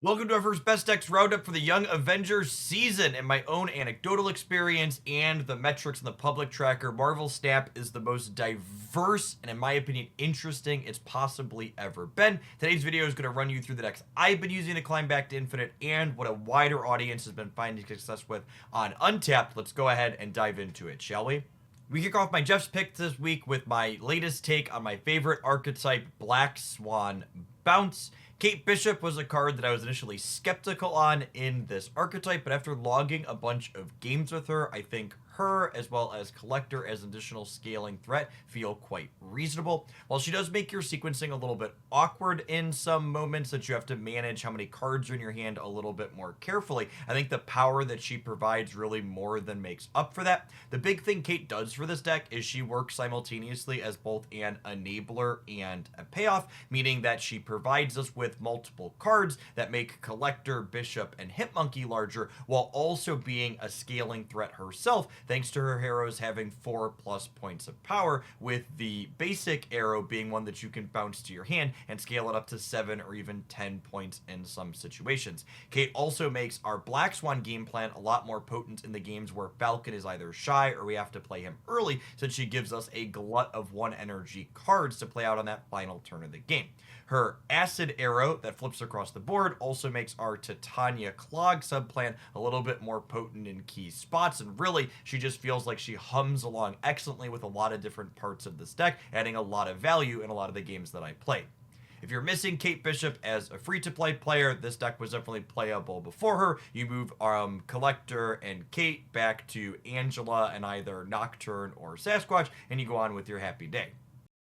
Welcome to our first Best Decks Roundup for the Young Avengers season. In my own anecdotal experience and the metrics in the public tracker, Marvel Snap is the most diverse and, in my opinion, interesting it's possibly ever been. Today's video is going to run you through the decks I've been using to climb back to Infinite and what a wider audience has been finding success with on Untapped. Let's go ahead and dive into it, shall we? We kick off my Jeff's pick this week with my latest take on my favorite archetype, Black Swan Bounce. Kate Bishop was a card that I was initially skeptical on in this archetype, but after logging a bunch of games with her, I think her as well as Collector as an additional scaling threat feel quite reasonable. While she does make your sequencing a little bit awkward in some moments that you have to manage how many cards are in your hand a little bit more carefully, I think the power that she provides really more than makes up for that. The big thing Kate does for this deck is she works simultaneously as both an enabler and a payoff, meaning that she provides us with multiple cards that make Collector, Bishop, and Hitmonkey larger, while also being a scaling threat herself, thanks to her arrows having 4+ points of power, with the basic arrow being one that you can bounce to your hand and scale it up to 7 or even 10 points in some situations. Kate also makes our Black Swan game plan a lot more potent in the games where Falcon is either shy or we have to play him early, since she gives us a glut of 1 energy cards to play out on that final turn of the game. Her Acid Arrow that flips across the board also makes our Titania Clog subplan a little bit more potent in key spots, and really, she just feels like she hums along excellently with a lot of different parts of this deck, adding a lot of value in a lot of the games that I play. If you're missing Kate Bishop as a free-to-play player, this deck was definitely playable before her. You move Collector and Kate back to Angela and either Nocturne or Sasquatch, and you go on with your happy day.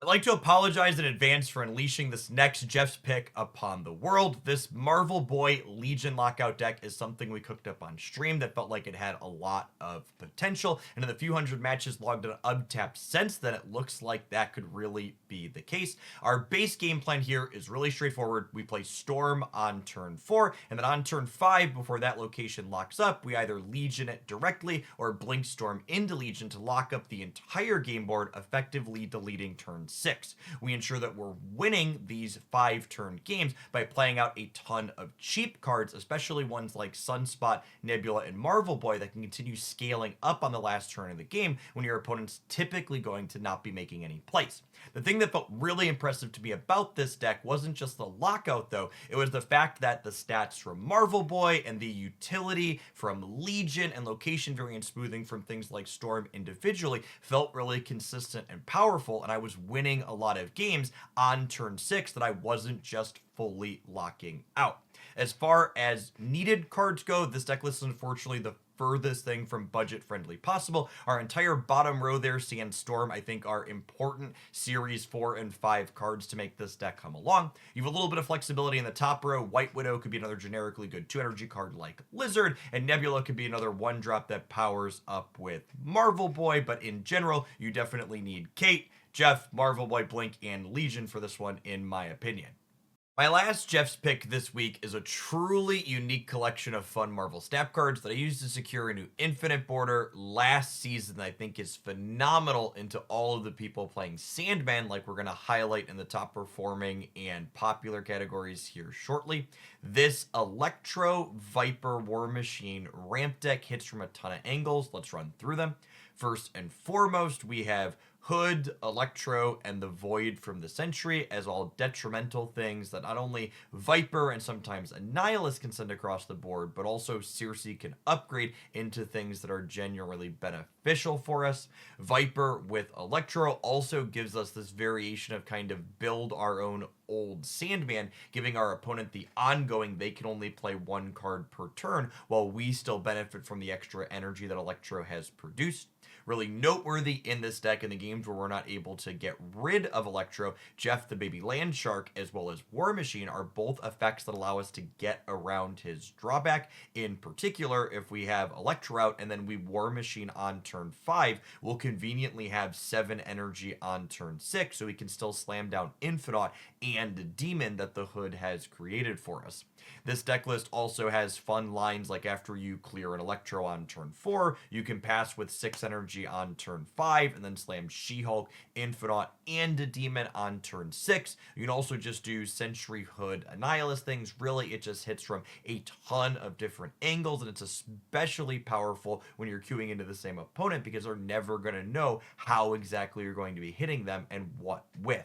I'd like to apologize in advance for unleashing this next Jeff's pick upon the world. This Marvel Boy Legion Lockout deck is something we cooked up on stream that felt like it had a lot of potential, and in the few hundred matches logged on Untapped since then, it looks like that could really be the case. Our base game plan here is really straightforward. We play Storm on turn 4, and then on turn 5, before that location locks up, we either Legion it directly or Blink Storm into Legion to lock up the entire game board, effectively deleting turn 6. We ensure that we're winning these 5-turn games by playing out a ton of cheap cards, especially ones like Sunspot, Nebula, and Marvel Boy that can continue scaling up on the last turn of the game when your opponent's typically going to not be making any plays. The thing that felt really impressive to me about this deck wasn't just the lockout, though. It was the fact that the stats from Marvel Boy and the utility from Legion and location variant smoothing from things like Storm individually felt really consistent and powerful, and I was winning a lot of games on turn 6 that I wasn't just fully locking out. As far as needed cards go, this deck list is unfortunately the furthest thing from budget friendly possible. Our entire bottom row there, Sandstorm, I think are important series 4 and 5 cards to make this deck come along. You have a little bit of flexibility in the top row. White Widow could be another generically good 2 energy card like Lizard, and Nebula could be another 1-drop that powers up with Marvel Boy, but in general, you definitely need Kate, Jeff, Marvel Boy, Blink, and Legion for this one, in my opinion. My last Jeff's pick this week is a truly unique collection of fun Marvel Snap cards that I used to secure a new Infinite border last season that I think is phenomenal into all of the people playing Sandman, like we're going to highlight in the top performing and popular categories here shortly. This Electro Viper War Machine ramp deck hits from a ton of angles. Let's run through them. First and foremost, we have Hood, Electro, and the Void from the Century as all detrimental things that not only Viper and sometimes Annihilus can send across the board, but also Circe can upgrade into things that are genuinely beneficial for us. Viper with Electro also gives us this variation of kind of build our own old Sandman, giving our opponent the ongoing they can only play 1 card per turn, while we still benefit from the extra energy that Electro has produced. Really noteworthy in this deck in the games where we're not able to get rid of Electro, Jeff the Baby Land Shark as well as War Machine are both effects that allow us to get around his drawback. In particular, if we have Electro out and then we War Machine on turn 5, we'll conveniently have 7 energy on turn 6, so we can still slam down Infinite and Demon that the hood has created for us. This deck list also has fun lines like after you clear an Electro on turn 4, you can pass with 6 energy on turn 5 and then slam She-Hulk, Infinite, and a Demon on turn 6. You can also just do Sentry, Hood, Annihilus things. Really, it just hits from a ton of different angles, and it's especially powerful when you're queuing into the same opponent because they're never going to know how exactly you're going to be hitting them and what with.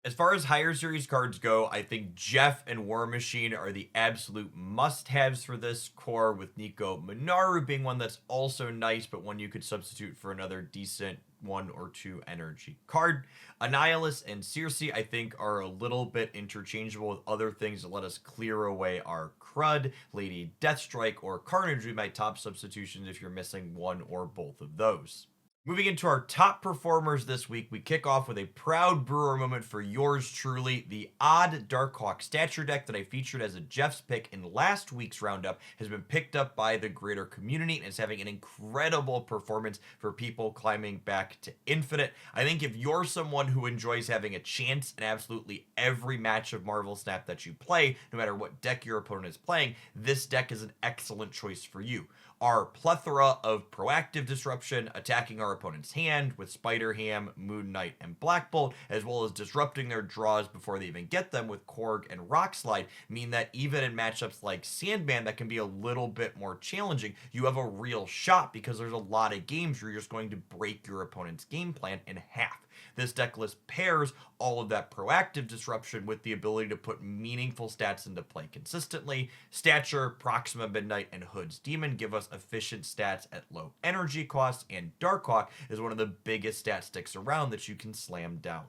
As far as higher series cards go, I think Jeff and War Machine are the absolute must-haves for this core, with Nico Minaru being one that's also nice, but one you could substitute for another decent 1 or 2 energy card. Annihilus and Circe, I think, are a little bit interchangeable with other things that let us clear away our crud. Lady Deathstrike or Carnage would be my top substitutions if you're missing one or both of those. Moving into our top performers this week, we kick off with a proud brewer moment for yours truly. The odd Darkhawk stature deck that I featured as a Jeff's pick in last week's roundup has been picked up by the greater community and is having an incredible performance for people climbing back to Infinite. I think if you're someone who enjoys having a chance in absolutely every match of Marvel Snap that you play, no matter what deck your opponent is playing, this deck is an excellent choice for you. Our plethora of proactive disruption, attacking our opponent's hand with Spider-Ham, Moon Knight, and Black Bolt, as well as disrupting their draws before they even get them with Korg and Rock Slide, mean that even in matchups like Sandman that can be a little bit more challenging, you have a real shot because there's a lot of games where you're just going to break your opponent's game plan in half. This deck list pairs all of that proactive disruption with the ability to put meaningful stats into play consistently. Stature, Proxima Midnight, and Hood's Demon give us efficient stats at low energy costs, and Darkhawk is one of the biggest stat sticks around that you can slam down.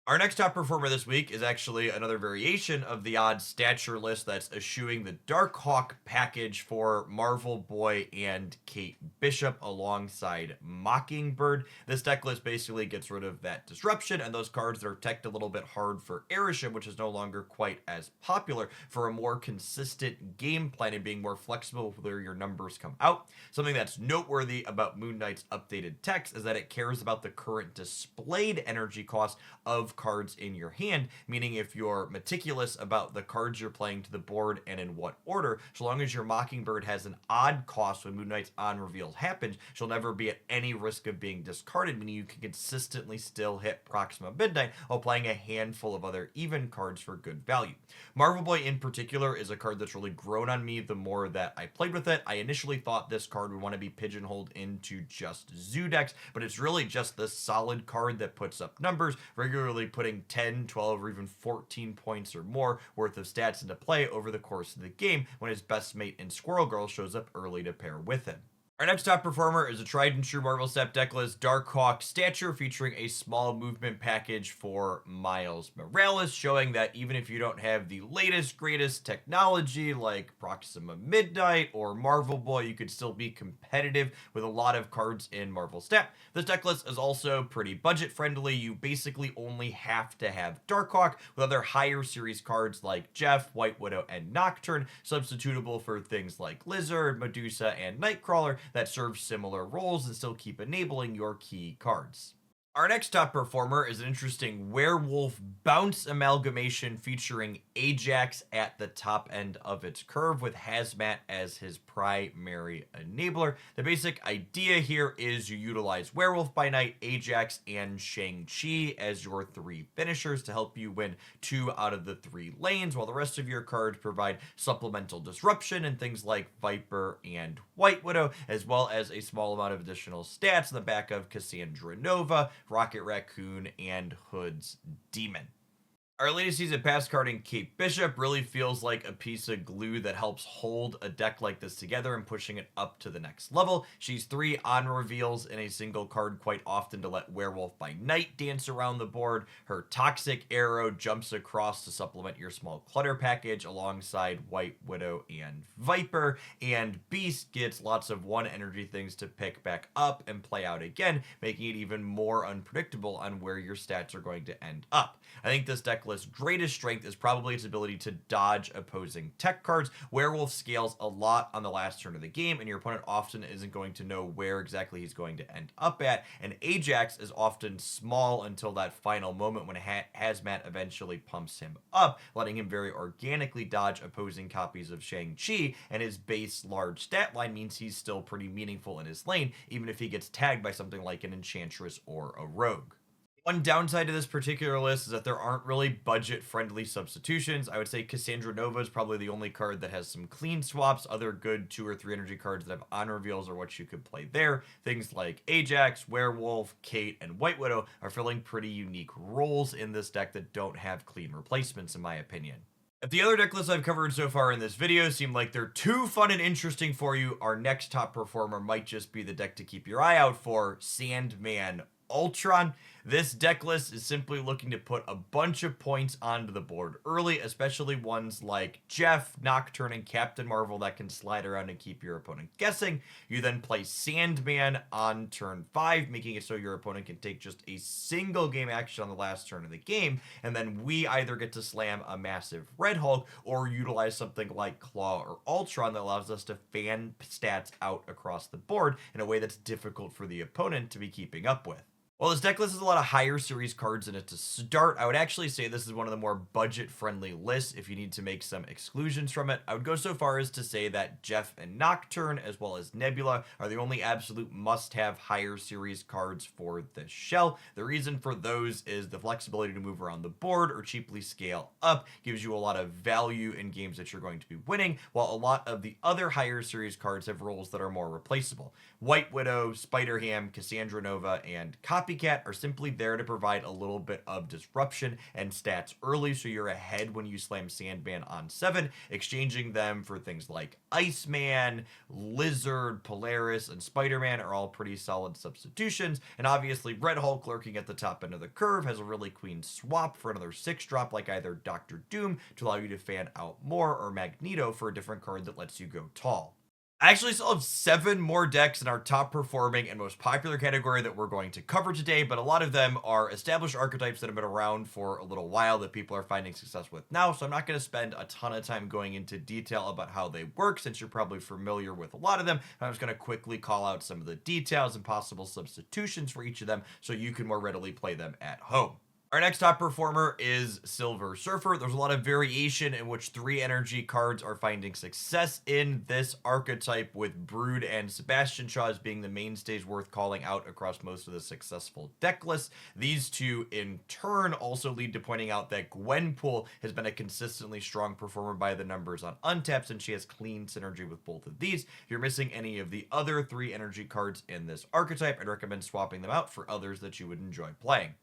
Our next top performer this week is actually another variation of the odd stature list that's eschewing the Darkhawk package for Marvel Boy and Kate Bishop alongside Mockingbird. This deck list basically gets rid of that disruption and those cards that are teched a little bit hard for Airship, which is no longer quite as popular, for a more consistent game plan and being more flexible with where your numbers come out. Something that's noteworthy about Moon Knight's updated text is that it cares about the current displayed energy cost of cards in your hand, meaning if you're meticulous about the cards you're playing to the board and in what order, so long as your Mockingbird has an odd cost when Moon Knight's on reveal happens, she'll never be at any risk of being discarded, meaning you can consistently still hit Proxima Midnight while playing a handful of other even cards for good value. Marvel Boy in particular is a card that's really grown on me the more that I played with it. I initially thought this card would want to be pigeonholed into just zoo decks, but it's really just this solid card that puts up numbers, regularly putting 10, 12, or even 14 points or more worth of stats into play over the course of the game when his best mate in Squirrel Girl shows up early to pair with him. Our next top performer is a tried and true Marvel Snap deck list, Darkhawk Stature, featuring a small movement package for Miles Morales, showing that even if you don't have the latest, greatest technology like Proxima Midnight or Marvel Boy, you could still be competitive with a lot of cards in Marvel Snap. This deck list is also pretty budget friendly. You basically only have to have Darkhawk, with other higher series cards like Jeff, White Widow, and Nocturne, substitutable for things like Lizard, Medusa, and Nightcrawler that serve similar roles and still keep enabling your key cards. Our next top performer is an interesting werewolf bounce amalgamation featuring Ajax at the top end of its curve with Hazmat as his primary enabler. The basic idea here is you utilize Werewolf by Night, Ajax, and Shang-Chi as your 3 finishers to help you win 2 out of the 3 lanes, while the rest of your cards provide supplemental disruption and things like Viper and White Widow, as well as a small amount of additional stats in the back of Cassandra Nova, Rocket Raccoon, and Hood's Demon. Our latest season pass card in Kate Bishop really feels like a piece of glue that helps hold a deck like this together and pushing it up to the next level. She's 3 on reveals in a single card quite often to let Werewolf by Night dance around the board. Her Toxic Arrow jumps across to supplement your small clutter package alongside White Widow and Viper, and Beast gets lots of 1 energy things to pick back up and play out again, making it even more unpredictable on where your stats are going to end up. I think this deck list's greatest strength is probably its ability to dodge opposing tech cards. Werewolf scales a lot on the last turn of the game, and your opponent often isn't going to know where exactly he's going to end up at. And Ajax is often small until that final moment when Hazmat eventually pumps him up, letting him very organically dodge opposing copies of Shang-Chi, and his base large stat line means he's still pretty meaningful in his lane, even if he gets tagged by something like an Enchantress or a Rogue. One downside to this particular list is that there aren't really budget-friendly substitutions. I would say Cassandra Nova is probably the only card that has some clean swaps. Other good 2 or 3 energy cards that have on reveals are what you could play there. Things like Ajax, Werewolf, Kate, and White Widow are filling pretty unique roles in this deck that don't have clean replacements, in my opinion. If the other deck lists I've covered so far in this video seem like they're too fun and interesting for you, our next top performer might just be the deck to keep your eye out for, Sandman Ultron. This deck list is simply looking to put a bunch of points onto the board early, especially ones like Jeff, Nocturne, and Captain Marvel that can slide around and keep your opponent guessing. You then play Sandman on turn 5, making it so your opponent can take just a single game action on the last turn of the game, and then we either get to slam a massive Red Hulk or utilize something like Claw or Ultron that allows us to fan stats out across the board in a way that's difficult for the opponent to be keeping up with. While this deck list has a lot of higher series cards in it to start, I would actually say this is one of the more budget-friendly lists if you need to make some exclusions from it. I would go so far as to say that Jeff and Nocturne, as well as Nebula, are the only absolute must-have higher series cards for this shell. The reason for those is the flexibility to move around the board or cheaply scale up gives you a lot of value in games that you're going to be winning, while a lot of the other higher series cards have roles that are more replaceable. White Widow, Spider-Ham, Cassandra Nova, and Copycat are simply there to provide a little bit of disruption and stats early so you're ahead when you slam Sandman on 7, exchanging them for things like Iceman, Lizard, Polaris, and Spider-Man are all pretty solid substitutions, and obviously Red Hulk lurking at the top end of the curve has a really clean swap for another 6-drop like either Doctor Doom to allow you to fan out more, or Magneto for a different card that lets you go tall. I actually still have 7 more decks in our top performing and most popular category that we're going to cover today, but a lot of them are established archetypes that have been around for a little while that people are finding success with now, so I'm not going to spend a ton of time going into detail about how they work since you're probably familiar with a lot of them. I'm just going to quickly call out some of the details and possible substitutions for each of them so you can more readily play them at home. Our next top performer is Silver Surfer. There's a lot of variation in which 3 energy cards are finding success in this archetype, with Brood and Sebastian Shaw as being the mainstays worth calling out across most of the successful deck lists. These two, in turn, also lead to pointing out that Gwenpool has been a consistently strong performer by the numbers on Untapped, and she has clean synergy with both of these. If you're missing any of the other 3 energy cards in this archetype, I'd recommend swapping them out for others that you would enjoy playing.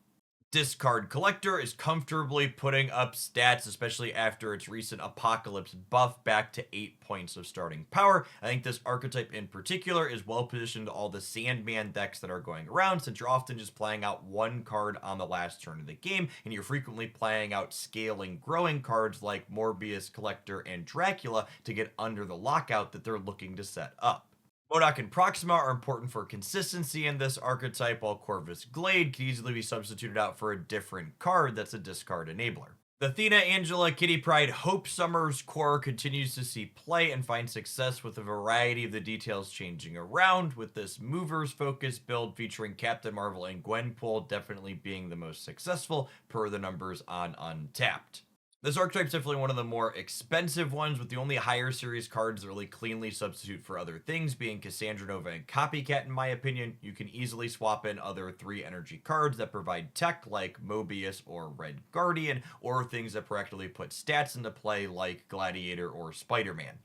Discard Collector is comfortably putting up stats, especially after its recent Apocalypse buff back to 8 points of starting power. I think this archetype in particular is well positioned to all the Sandman decks that are going around, since you're often just playing out 1 card on the last turn of the game, and you're frequently playing out scaling, growing cards like Morbius, Collector, and Dracula to get under the lockout that they're looking to set up. MODOK and Proxima are important for consistency in this archetype, while Corvus Glade can easily be substituted out for a different card that's a discard enabler. The Athena, Angela, Kitty Pryde, Hope Summers core continues to see play and find success with a variety of the details changing around, with this movers focused build featuring Captain Marvel and Gwenpool definitely being the most successful per the numbers on Untapped. This archetype is definitely one of the more expensive ones, with the only higher series cards that really cleanly substitute for other things being Cassandra Nova and Copycat in my opinion. You can easily swap in other 3 energy cards that provide tech like Mobius or Red Guardian, or things that practically put stats into play like Gladiator or Spider-Man.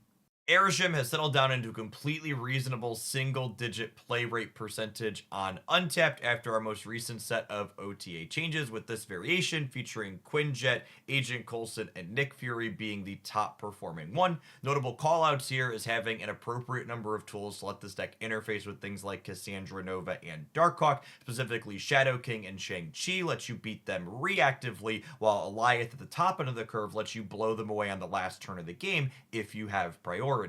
Arishem has settled down into a completely reasonable single-digit play rate percentage on Untapped after our most recent set of OTA changes, with this variation featuring Quinjet, Agent Coulson, and Nick Fury being the top performing one. Notable callouts here is having an appropriate number of tools to let this deck interface with things like Cassandra Nova and Darkhawk, specifically Shadow King and Shang-Chi lets you beat them reactively, while Alioth at the top end of the curve lets you blow them away on the last turn of the game if you have priority.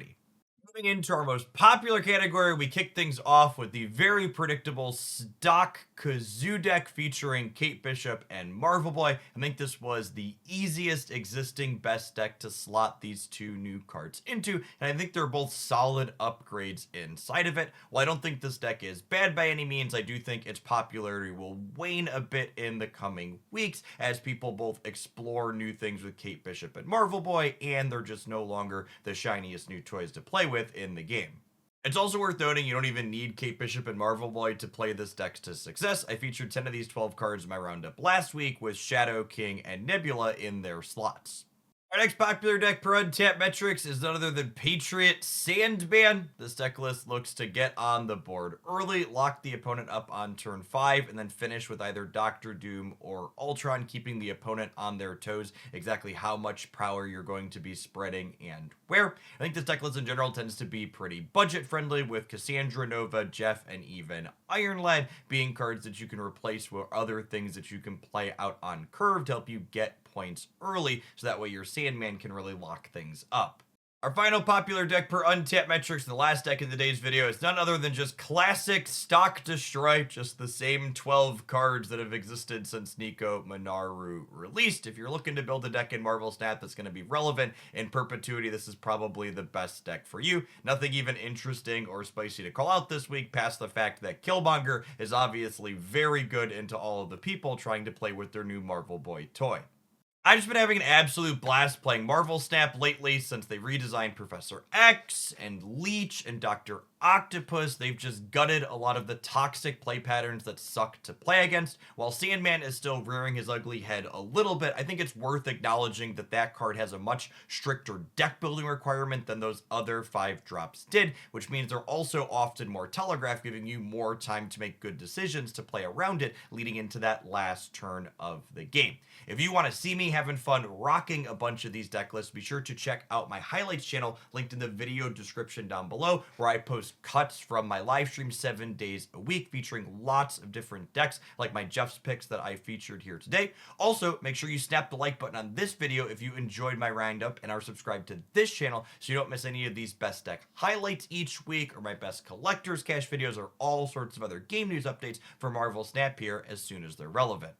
Moving into our most popular category, we kick things off with the very predictable stock Kazoo deck featuring Kate Bishop and Marvel Boy. I think this was the easiest existing best deck to slot these two new cards into, and I think they're both solid upgrades inside of it. While I don't think this deck is bad by any means, I do think its popularity will wane a bit in the coming weeks as people both explore new things with Kate Bishop and Marvel Boy, and they're just no longer the shiniest new toys to play with in the game. It's also worth noting you don't even need Kate Bishop and Marvel Boy to play this deck to success. I featured 10 of these 12 cards in my roundup last week with Shadow King and Nebula in their slots. Our next popular deck per Untap metrics is none other than Patriot Sandman. This deck list looks to get on the board early, lock the opponent up on turn 5, and then finish with either Doctor Doom or Ultron, keeping the opponent on their toes exactly how much power you're going to be spreading and where. I think this deck list in general tends to be pretty budget friendly, with Cassandra Nova, Jeff, and even Iron Lad being cards that you can replace with other things that you can play out on curve to help you get points early, so that way your Sandman can really lock things up. Our final popular deck per Untap metrics, the last deck in today's video, is none other than just classic Stock Destroy, just the same 12 cards that have existed since Nico Minoru released. If you're looking to build a deck in Marvel Snap that's going to be relevant in perpetuity, this is probably the best deck for you. Nothing even interesting or spicy to call out this week, past the fact that Killmonger is obviously very good into all of the people trying to play with their new Marvel Boy toy. I've just been having an absolute blast playing Marvel Snap lately since they redesigned Professor X and Leech and Dr. Octopus. They've just gutted a lot of the toxic play patterns that suck to play against. While Sandman is still rearing his ugly head a little bit, I think it's worth acknowledging that that card has a much stricter deck building requirement than those other 5 drops did, which means they're also often more telegraphed, giving you more time to make good decisions to play around it leading into that last turn of the game. If you want to see me having fun rocking a bunch of these deck lists, be sure to check out my highlights channel linked in the video description down below, where I post cuts from my live stream 7 days a week featuring lots of different decks like my Jeff's picks that I featured here today. Also, make sure you snap the like button on this video if you enjoyed my roundup and are subscribed to this channel so you don't miss any of these best deck highlights each week, or my best collector's cache videos, or all sorts of other game news updates for Marvel Snap here as soon as they're relevant.